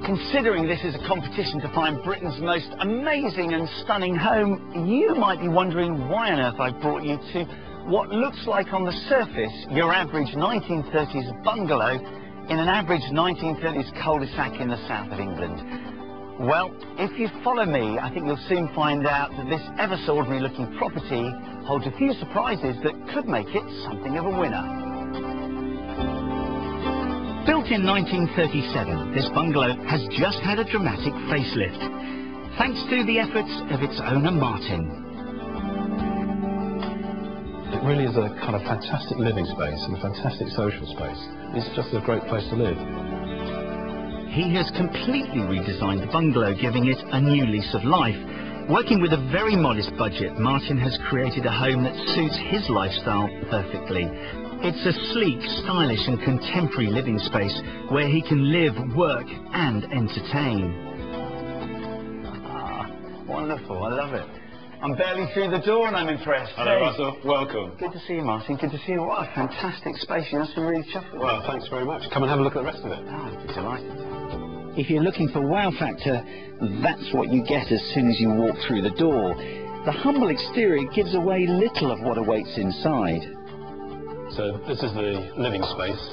Considering this is a competition to find Britain's most amazing and stunning home, you might be wondering why on earth I've brought you to what looks like on the surface your average 1930s bungalow in an average 1930s cul-de-sac in the south of England. Well, if you follow me, I think you'll soon find out that this ever so ordinary looking property holds a few surprises that could make it something of a winner. Built in 1937, this bungalow has just had a dramatic facelift, thanks to the efforts of its owner Martin. It really is a kind of fantastic living space and a fantastic social space. It's just a great place to live. He has completely redesigned the bungalow, giving it a new lease of life. Working with a very modest budget, Martin has created a home that suits his lifestyle perfectly. It's a sleek, stylish and contemporary living space where he can live, work and entertain. Ah, wonderful, I love it. I'm barely through the door and I'm impressed. Hello, hey. Russell, welcome. Good to see you, Martin, good to see you. What a fantastic space, you must be really chuffed with it. Well, thanks very much. Come and have a look at the rest of it. Oh, I'd be delighted. If you're looking for wow factor, that's what you get as soon as you walk through the door. The humble exterior gives away little of what awaits inside. So this is the living space.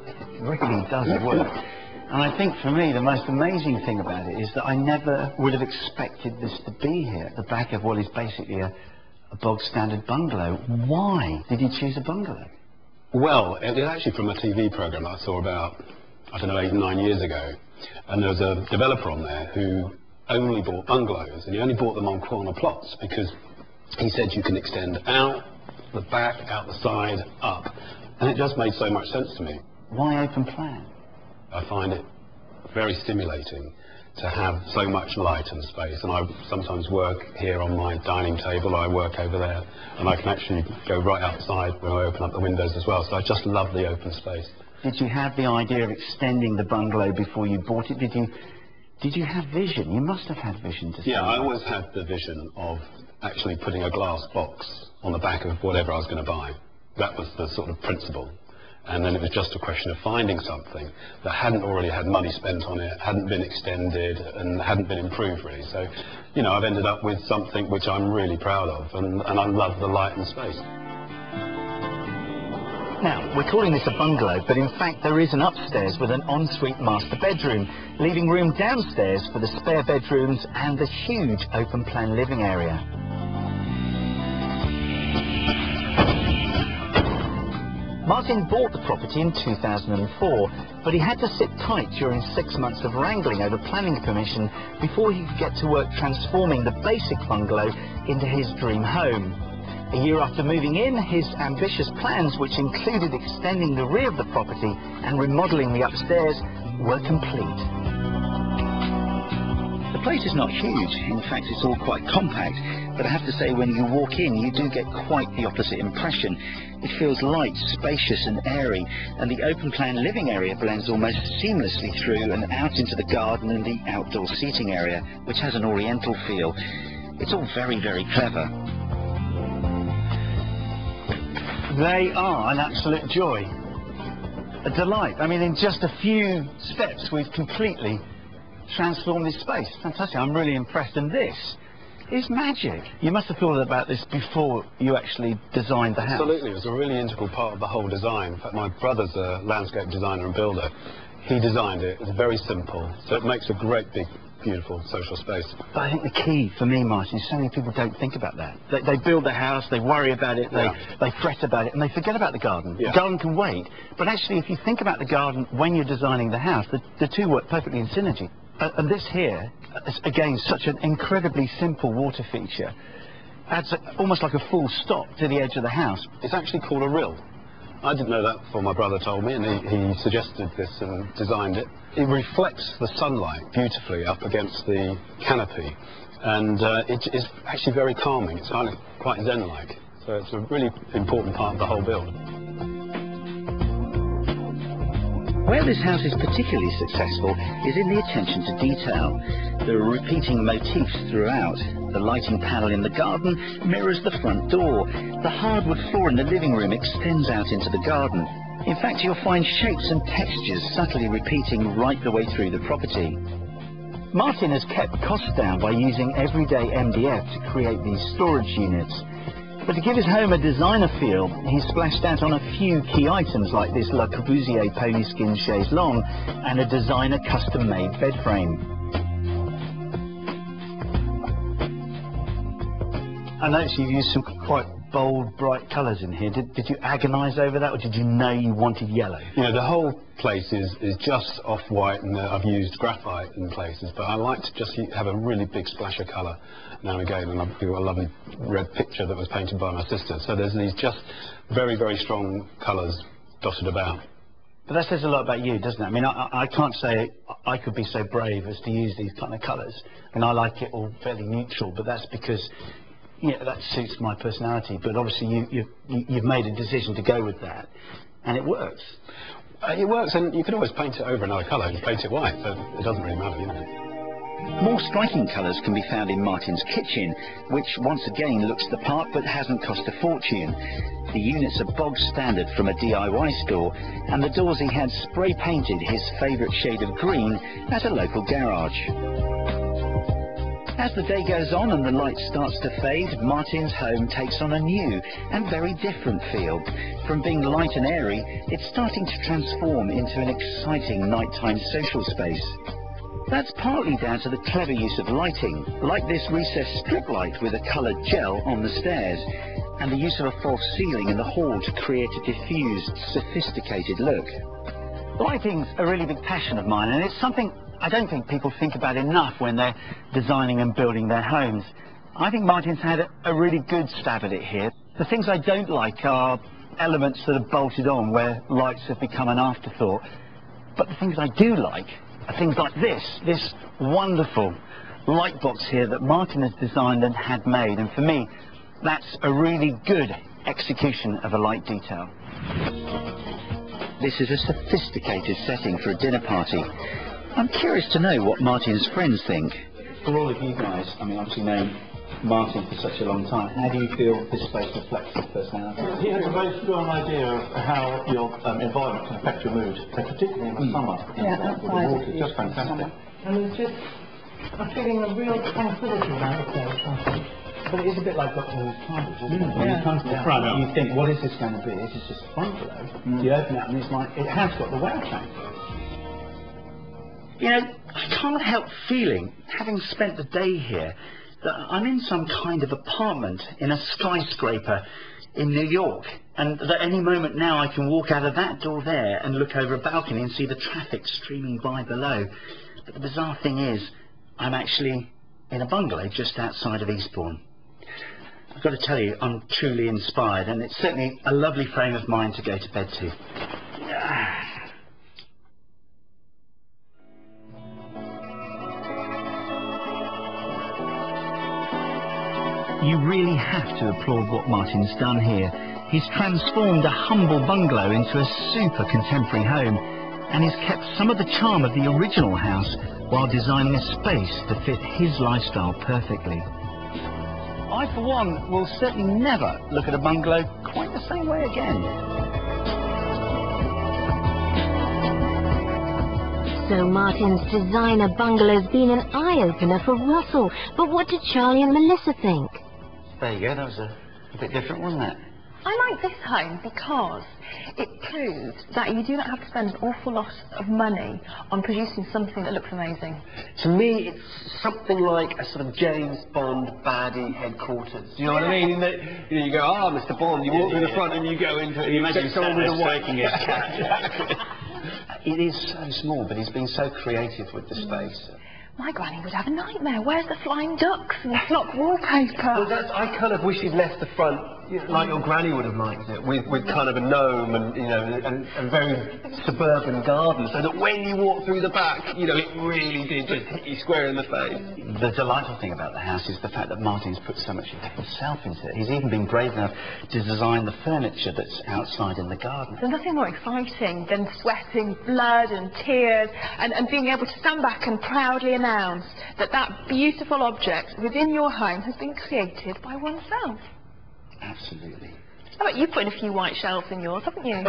It really does work. And I think for me the most amazing thing about it is that I never would have expected this to be here at the back of what is basically a bog standard bungalow. Why did you choose a bungalow? Well, it was actually from a TV programme I saw about, I don't know, 8 or 9 years ago. And there was a developer on there who only bought bungalows, and he only bought them on corner plots because he said you can extend out the back, out the side, up, and it just made so much sense to me. Why open plan? I find it very stimulating to have so much light and space, and I sometimes work here on my dining table, I work over there, and I can actually go right outside when I open up the windows as well, so I just love the open space. Did you have the idea of extending the bungalow before you bought it? Did you have vision? You must have had vision to see. Yeah, I always had the vision of actually putting a glass box on the back of whatever I was going to buy. That was the sort of principle. And then it was just a question of finding something that hadn't already had money spent on it, hadn't been extended and hadn't been improved really. So, you know, I've ended up with something which I'm really proud of, and I love the light and space. Now, we're calling this a bungalow, but in fact there is an upstairs with an ensuite master bedroom, leaving room downstairs for the spare bedrooms and the huge open plan living area. Martin bought the property in 2004, but he had to sit tight during 6 months of wrangling over planning permission before he could get to work transforming the basic bungalow into his dream home. A year after moving in, his ambitious plans, which included extending the rear of the property and remodelling the upstairs, were complete. The place is not huge, in fact it's all quite compact, but I have to say when you walk in you do get quite the opposite impression. It feels light, spacious and airy, and the open plan living area blends almost seamlessly through and out into the garden and the outdoor seating area, which has an oriental feel. It's all very, very clever. They are an absolute joy, a delight. I mean, in just a few steps we've completely transformed this space. Fantastic, I'm really impressed, and this is magic. You must have thought about this before you actually designed the house. Absolutely, it was a really integral part of the whole design. In fact, my brother's a landscape designer and builder. He designed it, it's very simple, so it makes a great big beautiful social space. But I think the key for me, Martin, is so many people don't think about that. They build their house, they worry about it, they fret about it, and they forget about the garden. Yeah. The garden can wait. But actually, if you think about the garden when you're designing the house, the two work perfectly in synergy. And this here is, again, such an incredibly simple water feature. Adds almost like a full stop to the edge of the house. It's actually called a rill. I didn't know that before my brother told me, and he suggested this and designed it. It reflects the sunlight beautifully up against the canopy, and it is actually very calming. It's kind of quite zen-like, so it's a really important part of the whole build. Where this house is particularly successful is in the attention to detail. There are repeating motifs throughout. The lighting panel in the garden mirrors the front door. The hardwood floor in the living room extends out into the garden. In fact, you'll find shapes and textures subtly repeating right the way through the property. Martin has kept costs down by using everyday MDF to create these storage units. But to give his home a designer feel, he's splashed out on a few key items like this Le Corbusier pony skin chaise longue and a designer custom-made bed frame. I noticed you've used some quite bold, bright colours in here. Did you agonise over that, or did you know you wanted yellow? You know, the whole place is just off-white, and I've used graphite in places, but I like to just have a really big splash of colour now and again, and I've got a lovely red picture that was painted by my sister. So there's these just very, very strong colours dotted about. But that says a lot about you, doesn't it? I mean, I can't say I could be so brave as to use these kind of colours, and I like it all fairly neutral, but that's because, yeah, that suits my personality. But obviously you've made a decision to go with that, and it works. It works, and you can always paint it over another colour and paint it white, so it doesn't really matter, you know. More striking colours can be found in Martin's kitchen, which once again looks the part but hasn't cost a fortune. The units are bog standard from a DIY store, and the doors he had spray painted his favourite shade of green at a local garage. As the day goes on and the light starts to fade, Martin's home takes on a new and very different feel. From being light and airy, it's starting to transform into an exciting nighttime social space. That's partly down to the clever use of lighting, like this recessed strip light with a coloured gel on the stairs, and the use of a false ceiling in the hall to create a diffused, sophisticated look. Lighting's a really big passion of mine, and it's something I don't think people think about enough when they're designing and building their homes. I think Martin's had a really good stab at it here. The things I don't like are elements that are bolted on where lights have become an afterthought. But the things I do like are things like this wonderful light box here that Martin has designed and had made. And for me, that's a really good execution of a light detail. This is a sophisticated setting for a dinner party. I'm curious to know what Martin's friends think. For all of you guys, I mean, obviously known Martin for such a long time, how do you feel this space reflects his personality? He has a very strong idea of how your environment can affect your mood, particularly in the summer. Yeah, outside. It's just fantastic. And it's just, I'm feeling a real tranquility around the place, I think. But it is a bit like Doctor Who's TARDIS, isn't it? When you come to the front, you think, what is this going to be? This is just a bungalow. You open it up and it's like, it has got the wow factor. You know, I can't help feeling, having spent the day here, that I'm in some kind of apartment in a skyscraper in New York, and that any moment now I can walk out of that door there and look over a balcony and see the traffic streaming by below. But the bizarre thing is, I'm actually in a bungalow just outside of Eastbourne. I've got to tell you, I'm truly inspired, and it's certainly a lovely frame of mind to go to bed to. You really have to applaud what Martin's done here. He's transformed a humble bungalow into a super contemporary home, and he's kept some of the charm of the original house while designing a space to fit his lifestyle perfectly. I, for one, will certainly never look at a bungalow quite the same way again. So Martin's designer bungalow's been an eye-opener for Russell, but what did Charlie and Melissa think? There you go, that was a bit different, wasn't it? I like this home because it proved that you do not have to spend an awful lot of money on producing something that looks amazing. To me, it's something like a sort of James Bond baddie headquarters. Do you know what I mean? You know, you go, ah, Mr. Bond, you walk through the front and you go into it. You imagine someone with a white Exactly. It is so small, but he's been so creative with the space. My granny would have a nightmare. Where's the flying ducks and the flock wallpaper? Well, I kind of wish he'd left the front, you know, like your granny would have liked it, with kind of a gnome and, you know, and very suburban garden, so that when you walk through the back, you know, it really did just hit you square in the face. The delightful thing about the house is the fact that Martin's put so much himself into it. He's even been brave enough to design the furniture that's outside in the garden. There's nothing more exciting than sweating blood and tears and being able to stand back and proudly announce that that beautiful object within your home has been created by oneself. Absolutely. I bet you've put in a few white shelves in yours, haven't you?